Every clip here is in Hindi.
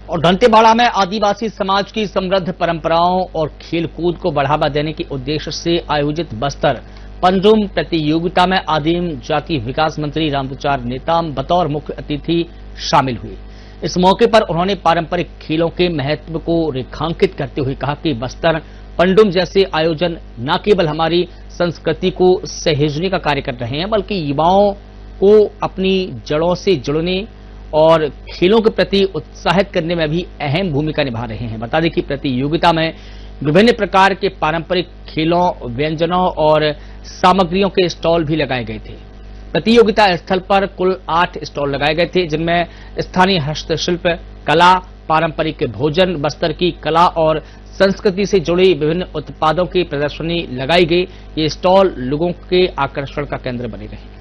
और दंतेवाड़ा में आदिवासी समाज की समृद्ध परंपराओं और खेलकूद को बढ़ावा देने के उद्देश्य से आयोजित बस्तर पंडुम प्रतियोगिता में आदिम जाति विकास मंत्री रामप्रचार नेताम बतौर मुख्य अतिथि शामिल हुए। इस मौके पर उन्होंने पारंपरिक खेलों के महत्व को रेखांकित करते हुए कहा कि बस्तर पंडुम जैसे आयोजन न केवल हमारी संस्कृति को सहेजने का कार्य कर रहे हैं, बल्कि युवाओं को अपनी जड़ों से जुड़ने और खेलों के प्रति उत्साहित करने में भी अहम भूमिका निभा रहे हैं। बता दें कि प्रतियोगिता में विभिन्न प्रकार के पारंपरिक खेलों, व्यंजनों और सामग्रियों के स्टॉल भी लगाए गए थे। प्रतियोगिता स्थल पर कुल 8 स्टॉल लगाए गए थे, जिनमें स्थानीय हस्तशिल्प कला, पारंपरिक भोजन, बस्तर की कला और संस्कृति से जुड़ी विभिन्न उत्पादों की प्रदर्शनी लगाई गई। ये स्टॉल लोगों के आकर्षण का केंद्र बने रहे।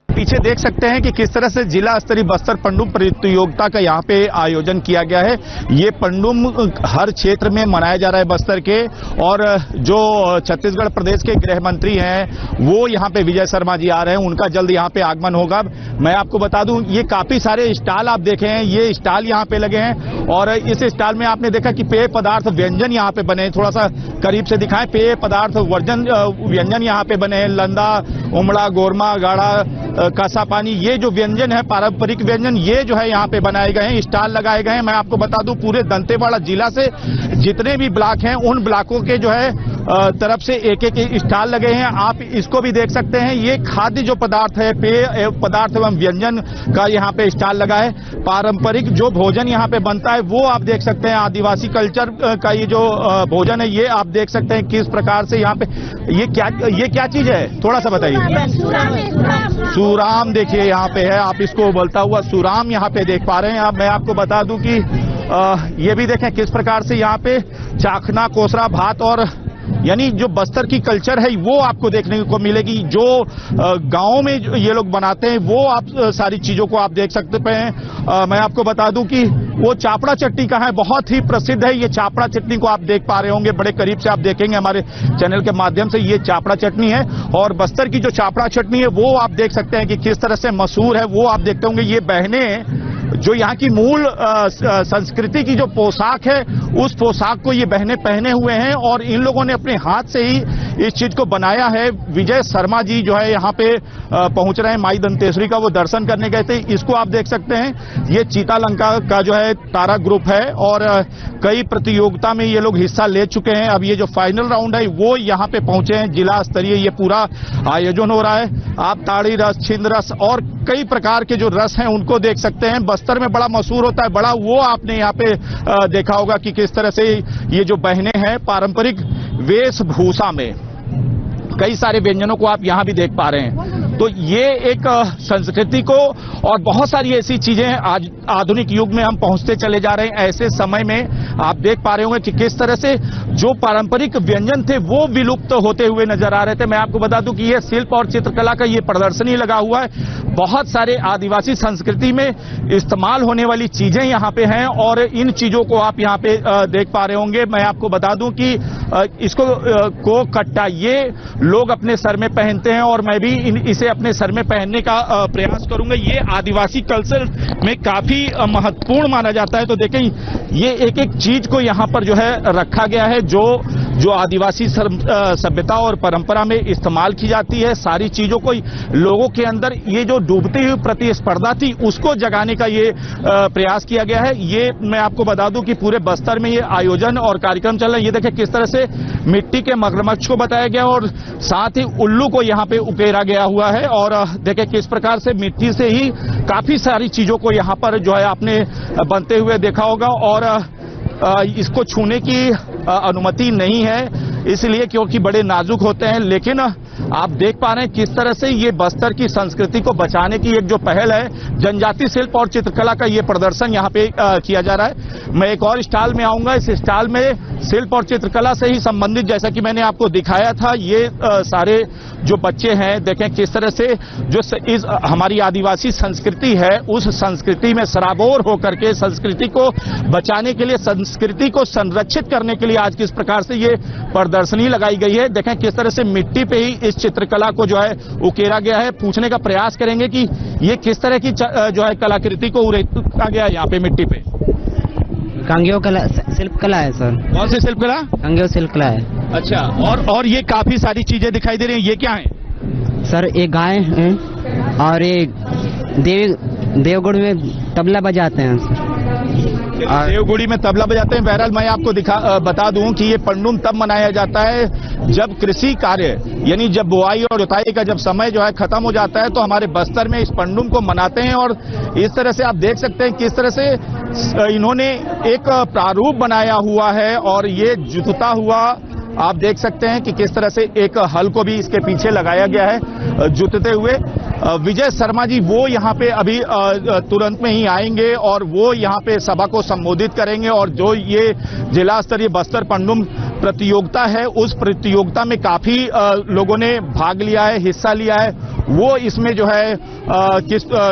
पीछे देख सकते हैं कि किस तरह से जिला स्तरीय बस्तर पंडुम प्रतियोगिता का यहाँ पे आयोजन किया गया है। ये पंडुम हर क्षेत्र में मनाया जा रहा है बस्तर के, और जो छत्तीसगढ़ प्रदेश के गृह मंत्री हैं वो यहाँ पे विजय शर्मा जी आ रहे हैं, उनका जल्द यहाँ पे आगमन होगा। मैं आपको बता दूं, ये काफी सारे स्टॉल आप देखे हैं, ये स्टॉल यहाँ पे लगे हैं, और इस स्टॉल में आपने देखा कि पेय पदार्थ व्यंजन यहाँ पे बने हैं। थोड़ा सा करीब से दिखाएं, पेय पदार्थ व्यंजन यहाँ पे बने हैं। लंदा, उमड़ा, गोरमा, गाढ़ा, कासा पानी, ये जो व्यंजन है पारंपरिक व्यंजन, ये जो है यहाँ पे बनाए गए हैं, स्टॉल लगाए गए हैं। मैं आपको बता दूं, पूरे दंतेवाड़ा जिला से जितने भी ब्लॉक हैं उन ब्लॉकों के जो है तरफ से एक एक स्टॉल लगे हैं। आप इसको भी देख सकते हैं, ये खाद्य जो पदार्थ है, पेय पदार्थ एवं व्यंजन का यहाँ पे स्टॉल लगा है। पारंपरिक जो भोजन यहाँ पे बनता है वो आप देख सकते हैं, आदिवासी कल्चर का ये जो भोजन है ये आप देख सकते हैं किस प्रकार से यहाँ पे। ये क्या चीज है, थोड़ा सा बताइए। सूराम देखिए यहाँ पे है, आप इसको बोलता हुआ सूराम यहाँ पे देख पा रहे हैं। अब मैं आपको बता दूं कि ये भी देखें किस प्रकार से यहाँ पे चाखना, कोसरा भात और यानी जो बस्तर की कल्चर है वो आपको देखने को मिलेगी। जो गाँव में ये लोग बनाते हैं वो आप सारी चीजों को आप देख सकते हैं। मैं आपको बता दूं कि वो चापड़ा चटनी का है, बहुत ही प्रसिद्ध है। ये चापड़ा चटनी को आप देख पा रहे होंगे, बड़े करीब से आप देखेंगे हमारे चैनल के माध्यम से। ये चापड़ा चटनी है, और बस्तर की जो चापड़ा चटनी है वो आप देख सकते हैं कि किस तरह से मशहूर है, वो आप देखते होंगे। ये बहनें जो यहाँ की मूल संस्कृति की जो पोशाक है उस पोशाक को ये बहनें पहने हुए हैं, और इन लोगों ने अपने हाथ से ही इस चीज को बनाया है। विजय शर्मा जी जो है यहाँ पे पहुंच रहे हैं, माई दंतेश्वरी का वो दर्शन करने गए थे। इसको आप देख सकते हैं, ये चीता लंका का जो है तारा ग्रुप है, और कई प्रतियोगिता में ये लोग हिस्सा ले चुके हैं। अब ये जो फाइनल राउंड है वो यहाँ पे पहुंचे हैं। जिला स्तरीय ये पूरा आयोजन हो रहा है। आप ताड़ी रस, छिंद रस और कई प्रकार के जो रस हैं उनको देख सकते हैं। बस्तर में बड़ा मशहूर होता है बड़ा, वो आपने यहाँ पे देखा होगा कि किस तरह से ये जो बहनें हैं पारंपरिक वेशभूषा में, कई सारे व्यंजनों को आप यहाँ भी देख पा रहे हैं। तो ये एक संस्कृति को, और बहुत सारी ऐसी चीजें आज आधुनिक युग में हम पहुंचते चले जा रहे हैं। ऐसे समय में आप देख पा रहे होंगे कि किस तरह से जो पारंपरिक व्यंजन थे वो विलुप्त होते हुए नजर आ रहे थे। मैं आपको बता दूं कि ये शिल्प और चित्रकला का ये प्रदर्शनी लगा हुआ है। बहुत सारे आदिवासी संस्कृति में इस्तेमाल होने वाली चीजें यहाँ पे हैं, और इन चीजों को आप यहाँ पे देख पा रहे होंगे। मैं आपको बता दूं कि इसको को कट्टा ये लोग अपने सर में पहनते हैं, और मैं भी इसे अपने सर में पहनने का प्रयास करूंगा। ये आदिवासी कल्चर में काफी महत्वपूर्ण माना जाता है। तो देखें, ये एक एक चीज को यहाँ पर जो है रखा गया है, जो आदिवासी सभ्यता और परंपरा में इस्तेमाल की जाती है। सारी चीजों को लोगों के अंदर ये जो डूबती हुई प्रतिस्पर्धा थी उसको जगाने का ये प्रयास किया गया है। ये मैं आपको बता दूं कि पूरे बस्तर में ये आयोजन और कार्यक्रम चल रहे हैं। ये देखें किस तरह से मिट्टी के मगरमच्छ को बताया गया, और साथ ही उल्लू को यहाँ पे उकेरा गया हुआ है। और देखें किस प्रकार से मिट्टी से ही काफी सारी चीजों को यहाँ पर जो है आपने बनते हुए देखा होगा, और इसको छूने की अनुमति नहीं है, इसलिए क्योंकि बड़े नाजुक होते हैं। लेकिन आप देख पा रहे हैं किस तरह से ये बस्तर की संस्कृति को बचाने की एक जो पहल है, जनजाति शिल्प और चित्रकला का ये प्रदर्शन यहाँ पे किया जा रहा है। मैं एक और स्टॉल में आऊंगा। इस स्टॉल में शिल्प और चित्रकला से ही संबंधित, जैसा कि मैंने आपको दिखाया था, ये सारे जो बच्चे हैं देखें किस तरह से जो इस हमारी आदिवासी संस्कृति है उस संस्कृति में सराबोर होकर के संस्कृति को बचाने के लिए, संस्कृति को संरक्षित करने के लिए आज किस प्रकार से ये प्रदर्शनी लगाई गई है। देखें किस तरह से मिट्टी पे ही इस चित्रकला को जो है उकेरा गया है। पूछने का प्रयास करेंगे कि ये किस तरह की जो है कलाकृति को उरेता गया यहाँ पे मिट्टी पे? कांगेय कला, शिल्प कला है सर। कौन सी शिल्प कला? कांगेय शिल्प कला है। अच्छा, और ये काफी सारी चीजें दिखाई दे रही हैं, ये क्या है? सर एक गाय है और एक देवगुड़ में तबला बजाते हैं सर। देवगुड़ी में तबला बजाते हैं। बहरहाल मैं आपको बता दूं कि ये पंडुम तब मनाया जाता है जब कृषि कार्य यानी जब बुआई और जुताई का जब समय जो है खत्म हो जाता है, तो हमारे बस्तर में इस पंडुम को मनाते हैं। और इस तरह से आप देख सकते हैं किस तरह से इन्होंने एक प्रारूप बनाया हुआ है और ये जुतता हुआ आप देख सकते हैं कि किस तरह से एक हल को भी इसके पीछे लगाया गया है जुतते हुए। विजय शर्मा जी वो यहाँ पे अभी तुरंत में ही आएंगे और वो यहाँ पे सभा को संबोधित करेंगे। और जो ये जिला स्तरीय बस्तर पंडुम प्रतियोगिता है, उस प्रतियोगिता में काफी लोगों ने भाग लिया है, हिस्सा लिया है। वो इसमें जो है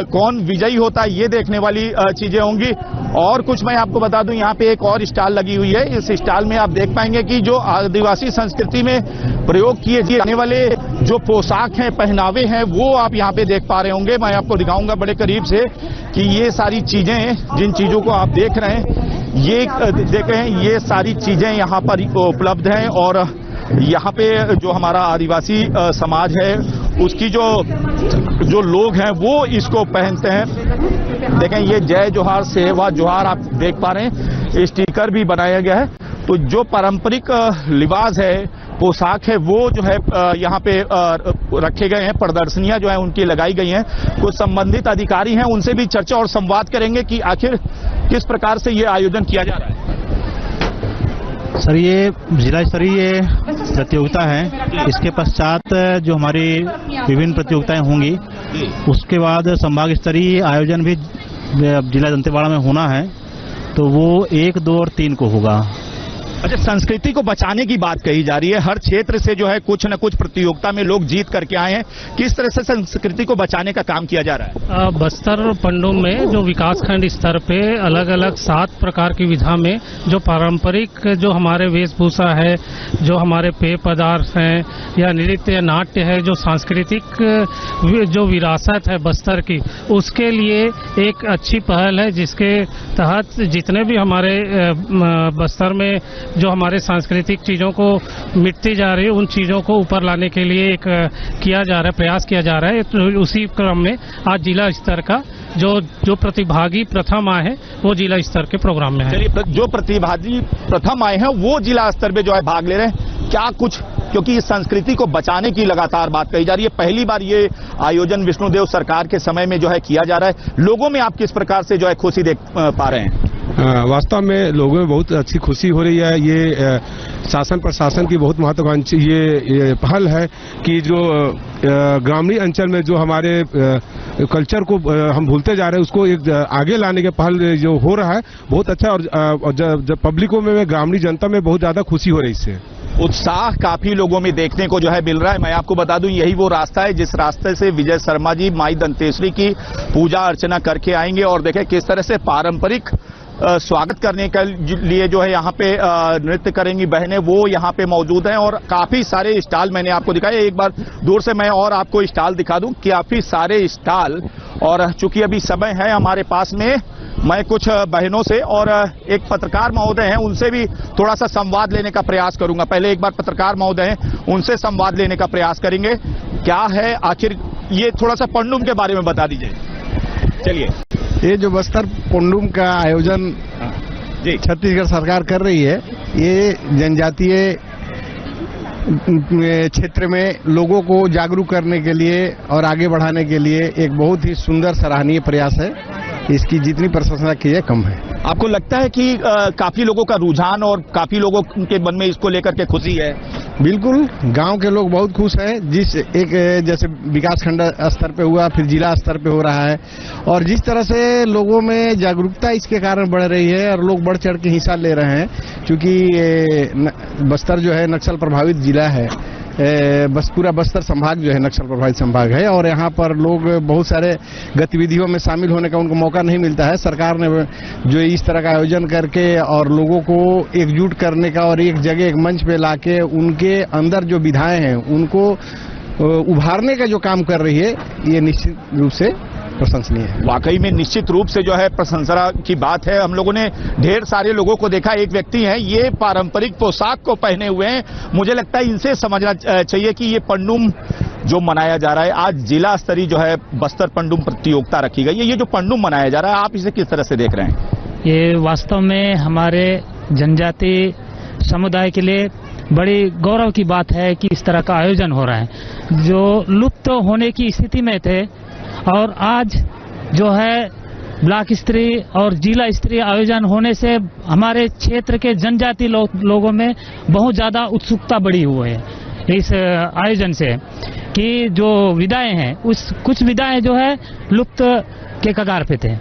कौन विजयी होता है ये देखने वाली चीजें होंगी। और कुछ मैं आपको बता दूं, यहाँ पे एक और स्टॉल लगी हुई है। इस स्टॉल में आप देख पाएंगे कि जो आदिवासी संस्कृति में प्रयोग किए जाने वाले जो पोशाक हैं, पहनावे हैं, वो आप यहाँ पे देख पा रहे होंगे। मैं आपको दिखाऊंगा बड़े करीब से कि ये सारी चीजें, जिन चीजों को आप देख रहे हैं, ये देख रहे हैं, ये सारी चीजें यहाँ पर उपलब्ध हैं। और यहाँ पे जो हमारा आदिवासी समाज है उसकी जो लोग हैं वो इसको पहनते हैं। देखें, ये जय जोहार सेवा जोहार आप देख पा रहे हैं, स्टिकर भी बनाया गया है। तो जो पारंपरिक लिबास है, पोशाक है, वो जो है यहाँ पे रखे गए हैं। प्रदर्शनियां जो है उनकी लगाई गई हैं। कुछ संबंधित अधिकारी हैं, उनसे भी चर्चा और संवाद करेंगे कि आखिर किस प्रकार से ये आयोजन किया जा रहा है। सर, ये जिला स्तरीय प्रतियोगिता है। इसके पश्चात जो हमारी विभिन्न प्रतियोगिताएं होंगी, उसके बाद संभाग स्तरीय आयोजन भी जिला दंतेवाड़ा में होना है। तो वो 1, 2 और 3 को होगा। अच्छा, संस्कृति को बचाने की बात कही जा रही है। हर क्षेत्र से जो है कुछ न कुछ प्रतियोगिता में लोग जीत करके आए हैं। किस तरह से संस्कृति को बचाने का काम किया जा रहा है? बस्तर पंडुम में जो विकासखंड स्तर पे अलग अलग 7 प्रकार की विधा में जो पारंपरिक जो हमारे वेशभूषा है, जो हमारे पेय पदार्थ हैं या नृत्य नाट्य है, जो सांस्कृतिक जो विरासत है बस्तर की, उसके लिए एक अच्छी पहल है, जिसके तहत जितने भी हमारे बस्तर में जो हमारे सांस्कृतिक चीजों को मिटती जा रही है, उन चीजों को ऊपर लाने के लिए एक किया जा रहा है, प्रयास किया जा रहा है। तो उसी क्रम में आज जिला स्तर का जो प्रतिभागी प्रथम आए हैं वो जिला स्तर के प्रोग्राम में है। चलिए, जो प्रतिभागी प्रथम आए हैं वो जिला स्तर पे जो है भाग ले रहे हैं। क्या कुछ, क्योंकि इस संस्कृति को बचाने की लगातार बात कही जा रही है, पहली बार ये आयोजन विष्णुदेव सरकार के समय में जो है किया जा रहा है। लोगों में आप किस प्रकार से जो है खुशी देख पा रहे हैं? वास्तव में लोगों में बहुत अच्छी खुशी हो रही है। ये शासन प्रशासन की बहुत महत्वाकांक्षी ये पहल है कि जो ग्रामीण अंचल में जो हमारे कल्चर को हम भूलते जा रहे हैं, उसको एक आगे लाने के पहल जो हो रहा है, बहुत अच्छा। और जब पब्लिकों में, ग्रामीण जनता में बहुत ज्यादा खुशी हो रही है। इससे उत्साह काफी लोगों में देखने को जो है मिल रहा है। मैं आपको बता दूं, यही वो रास्ता है जिस रास्ते से विजय शर्मा जी माई दंतेश्वरी की पूजा अर्चना करके आएंगे। और देखें किस तरह से पारंपरिक स्वागत करने के लिए जो है यहाँ पे नृत्य करेंगी बहनें, वो यहाँ पे मौजूद हैं। और काफी सारे स्टॉल मैंने आपको दिखाए। एक बार दूर से मैं और आपको स्टॉल दिखा दूं, काफी सारे स्टॉल। और चूंकि अभी समय है हमारे पास में, मैं कुछ बहनों से और एक पत्रकार महोदय हैं उनसे भी थोड़ा सा संवाद लेने का प्रयास करूंगा। पहले एक बार पत्रकार महोदय हैं, उनसे संवाद लेने का प्रयास करेंगे। क्या है आखिर, ये थोड़ा सा पंडुम के बारे में बता दीजिए। चलिए, ये जो बस्तर पंडुम का आयोजन छत्तीसगढ़ सरकार कर रही है, ये जनजातीय क्षेत्र में लोगों को जागरूक करने के लिए और आगे बढ़ाने के लिए एक बहुत ही सुंदर सराहनीय प्रयास है। इसकी जितनी प्रशंसा की जाए कम है। आपको लगता है कि काफी लोगों का रुझान और काफी लोगों के मन में इसको लेकर के खुशी है? बिल्कुल, गांव के लोग बहुत खुश हैं। जिस एक जैसे विकास खंड स्तर पे हुआ, फिर जिला स्तर पे हो रहा है, और जिस तरह से लोगों में जागरूकता इसके कारण बढ़ रही है और लोग बढ़ चढ़ के हिस्सा ले रहे हैं। क्योंकि बस्तर जो है नक्सल प्रभावित जिला है, बस पूरा बस्तर संभाग जो है नक्सल प्रभावित संभाग है, और यहाँ पर लोग बहुत सारे गतिविधियों में शामिल होने का उनको मौका नहीं मिलता है। सरकार ने जो इस तरह का आयोजन करके और लोगों को एकजुट करने का और एक जगह एक मंच पे लाके उनके अंदर जो विधाएं हैं उनको उभारने का जो काम कर रही है, ये निश्चित रूप से प्रशंसनीय है। वाकई में निश्चित रूप से जो है प्रशंसा की बात है। हम लोगों ने ढेर सारे लोगों को देखा, एक व्यक्ति हैं ये पारंपरिक पोशाक को पहने हुए हैं। मुझे लगता है इनसे समझना चाहिए कि ये पंडुम जो मनाया जा रहा है, आज जिला स्तरीय जो है बस्तर पंडुम प्रतियोगिता रखी गई है। ये जो पंडुम मनाया जा रहा है, आप इसे किस तरह से देख रहे हैं? ये वास्तव में हमारे जनजाति समुदाय के लिए बड़ी गौरव की बात है कि इस तरह का आयोजन हो रहा है, जो लुप्त होने की स्थिति में थे और आज जो है ब्लॉक स्तरीय और जिला स्तरीय आयोजन होने से हमारे क्षेत्र के जनजाति लोगों में बहुत ज्यादा उत्सुकता बढ़ी हुई है इस आयोजन से, कि जो विदाएं हैं उस कुछ विदाएं जो है लुप्त के कगार पे थे।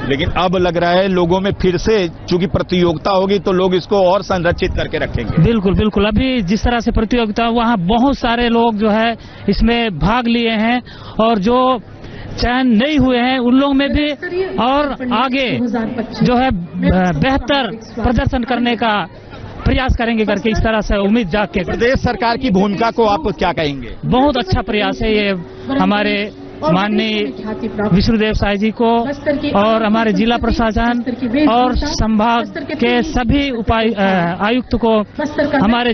लेकिन अब लग रहा है लोगों में फिर से, चूंकि प्रतियोगिता होगी तो लोग इसको और संरक्षित करके रखेंगे। बिल्कुल बिल्कुल, अभी जिस तरह से प्रतियोगिता, वहाँ बहुत सारे लोग जो है इसमें भाग लिए हैं और जो चयन नहीं हुए हैं उन लोगों में भी और आगे जो है बेहतर प्रदर्शन करने का प्रयास करेंगे करके इस तरह से उम्मीद जाग के। प्रदेश सरकार की भूमिका को आप क्या कहेंगे? बहुत अच्छा प्रयास है ये हमारे माननीय विष्णुदेव साय जी को और हमारे जिला प्रशासन और संभाग के सभी आयुक्त को, हमारे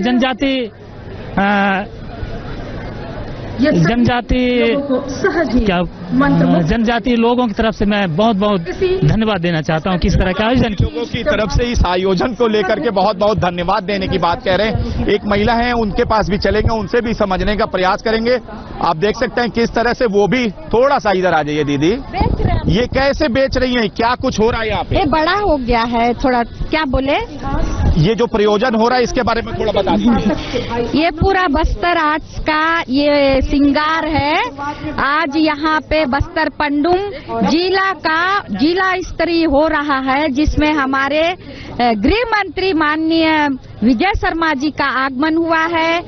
जनजाति लोगों की तरफ से मैं बहुत बहुत धन्यवाद देना चाहता हूं कि इस तरह के आयोजन लोगों की तरफ से इस आयोजन को लेकर के बहुत बहुत धन्यवाद देने की बात कह रहे हैं। एक महिला है, उनके पास भी चलेंगे, उनसे भी समझने का प्रयास करेंगे। आप देख सकते हैं किस तरह से वो भी, थोड़ा सा इधर आ जाइए दीदी, ये कैसे बेच रही हैं, क्या कुछ हो रहा है यहाँ पे? ये बड़ा हो गया है थोड़ा, क्या बोले? ये जो प्रयोजन हो रहा है इसके बारे में थोड़ा बता दीजिए। ये पूरा बस्तर आर्ट्स का ये श्रृंगार है। आज यहाँ पे बस्तर पंडुम जिला स्तरीय हो रहा है, जिसमें हमारे गृह मंत्री माननीय विजय शर्मा जी का आगमन हुआ है।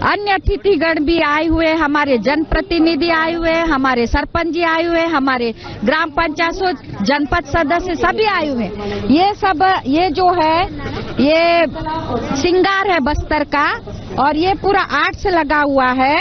अन्य अतिथिगण भी आए हुए, हमारे जनप्रतिनिधि आए हुए, हमारे सरपंच जी आए हुए, हमारे ग्राम पंचायत जनपद सदस्य सभी आए हुए। ये सब, ये जो है ये श्रृंगार है बस्तर का और ये पूरा आर्ट से लगा हुआ है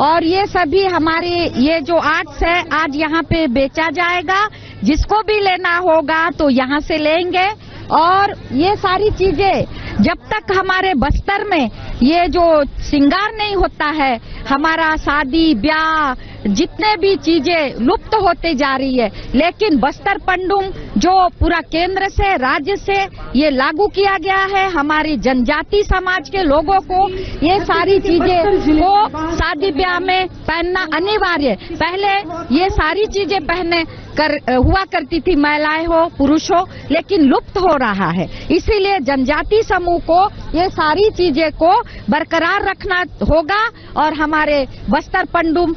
और ये सभी हमारे ये जो आर्ट्स है आज यहाँ पे बेचा जाएगा। जिसको भी लेना होगा तो यहाँ से लेंगे और ये सारी चीजें जब तक हमारे बस्तर में ये जो श्रृंगार नहीं होता है, हमारा शादी ब्याह जितने भी चीजें लुप्त होते जा रही है। लेकिन बस्तर पंडुम जो पूरा केंद्र से राज्य से ये लागू किया गया है, हमारी जनजाति समाज के लोगों को ये सारी चीजें को शादी ब्याह में पहनना अनिवार्य। पहले ये सारी चीजें पहने हुआ करती थी, महिलाएं हो पुरुष हो, लेकिन लुप्त हो रहा है। इसीलिए जनजाति समूह को ये सारी चीजें को बरकरार रखना होगा और हमारे बस्तर पंडुम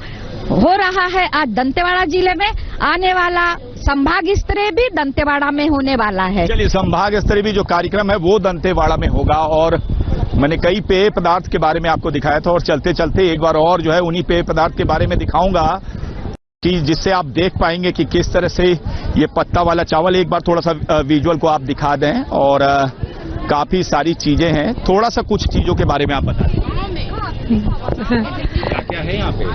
हो रहा है आज दंतेवाड़ा जिले में। आने वाला संभाग स्तरीय भी दंतेवाड़ा में होने वाला है। चलिए, संभाग स्तरीय भी जो कार्यक्रम है वो दंतेवाड़ा में होगा और मैंने कई पेय पदार्थ के बारे में आपको दिखाया था और चलते चलते एक बार और जो है उन्हीं पेय पदार्थ के बारे में दिखाऊंगा कि जिससे आप देख पाएंगे कि किस तरह से ये पत्ता वाला चावल, एक बार थोड़ा सा विजुअल को आप दिखा दें और काफी सारी चीजें हैं। थोड़ा सा कुछ चीजों के बारे में आप बता दें। क्या है यहाँ पे?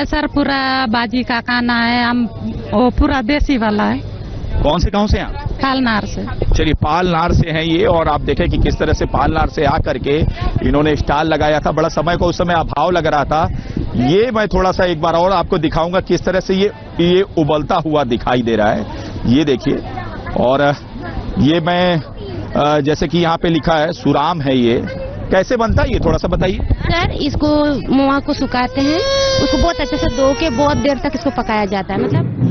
सर पूरा बाजी का खाना है, हम वो पूरा देसी वाला है। कौन से गांव से हैं आप? पालनार से। चलिए, पालनार से हैं ये और आप देखें कि किस तरह से पालनार से आकर के इन्होंने स्टॉल लगाया था। बड़ा समय को उस समय अभाव लग रहा था। ये मैं थोड़ा सा एक बार और आपको दिखाऊंगा किस तरह से ये उबलता हुआ दिखाई दे रहा है। ये देखिए, और ये मैं जैसे कि यहाँ पे लिखा है सुराम है, ये कैसे बनता है ये थोड़ा सा बताइए। सर इसको मुआ को सुखाते हैं, उसको बहुत अच्छे से धो के बहुत देर तक इसको पकाया जाता है। मतलब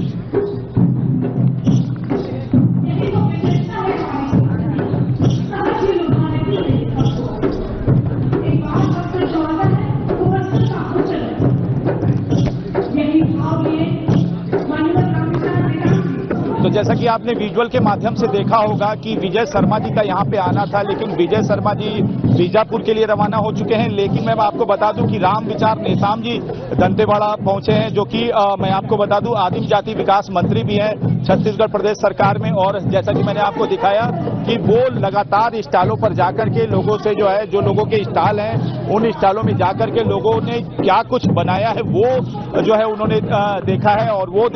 तो जैसा कि आपने विजुअल के माध्यम से देखा होगा कि विजय शर्मा जी का यहाँ पे आना था, लेकिन विजय शर्मा जी बीजापुर के लिए रवाना हो चुके हैं। लेकिन मैं आपको बता दूं कि राम विचार नेताम जी दंतेवाड़ा पहुंचे हैं, जो कि मैं आपको बता दूं आदिम जाति विकास मंत्री भी हैं छत्तीसगढ़ प्रदेश सरकार में। और जैसा कि मैंने आपको दिखाया कि वो लगातार स्टॉलों पर जाकर के लोगों से जो है, जो लोगों के स्टॉल हैं उन स्टॉलों में जाकर के लोगों ने क्या कुछ बनाया है वो जो है उन्होंने देखा है और वो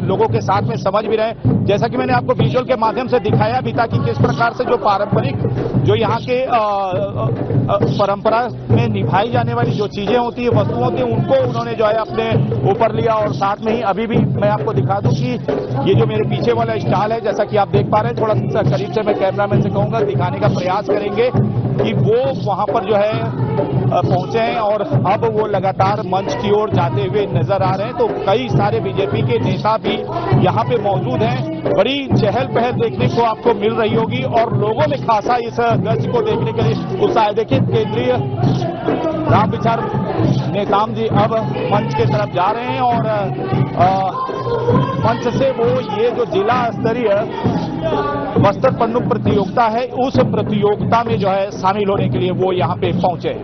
लोगों के साथ में समझ भी रहे। जैसा कि मैंने आपको विजुअल के माध्यम से दिखाया भी था कि किस प्रकार से जो पारंपरिक जो यहाँ के परंपरा में निभाई जाने वाली जो चीजें होती है, वस्तुएं होती है, उनको उन्होंने जो है अपने ऊपर लिया। और साथ में ही अभी भी मैं आपको दिखा दूं कि ये जो मेरे पीछे वाला स्टॉल है, जैसा कि आप देख पा रहे हैं, थोड़ा सा करीब से मैं कैमरामैन से कहूंगा दिखाने का प्रयास करेंगे कि वो वहां पर जो है पहुंचे हैं और अब वो लगातार मंच की ओर जाते हुए नजर आ रहे हैं। तो कई सारे बीजेपी के नेता भी यहाँ पे मौजूद हैं। बड़ी चहल पहल देखने को आपको मिल रही होगी और लोगों में खासा इस गश्त को देखने के लिए उत्साह है। देखिए केंद्रीय राम विचार नेताम जी अब मंच के तरफ जा रहे हैं और मंच से वो ये जो जिला स्तरीय बस्तर पन्नू प्रतियोगिता है उस प्रतियोगिता में जो है शामिल होने के लिए वो यहाँ पे पहुंचे।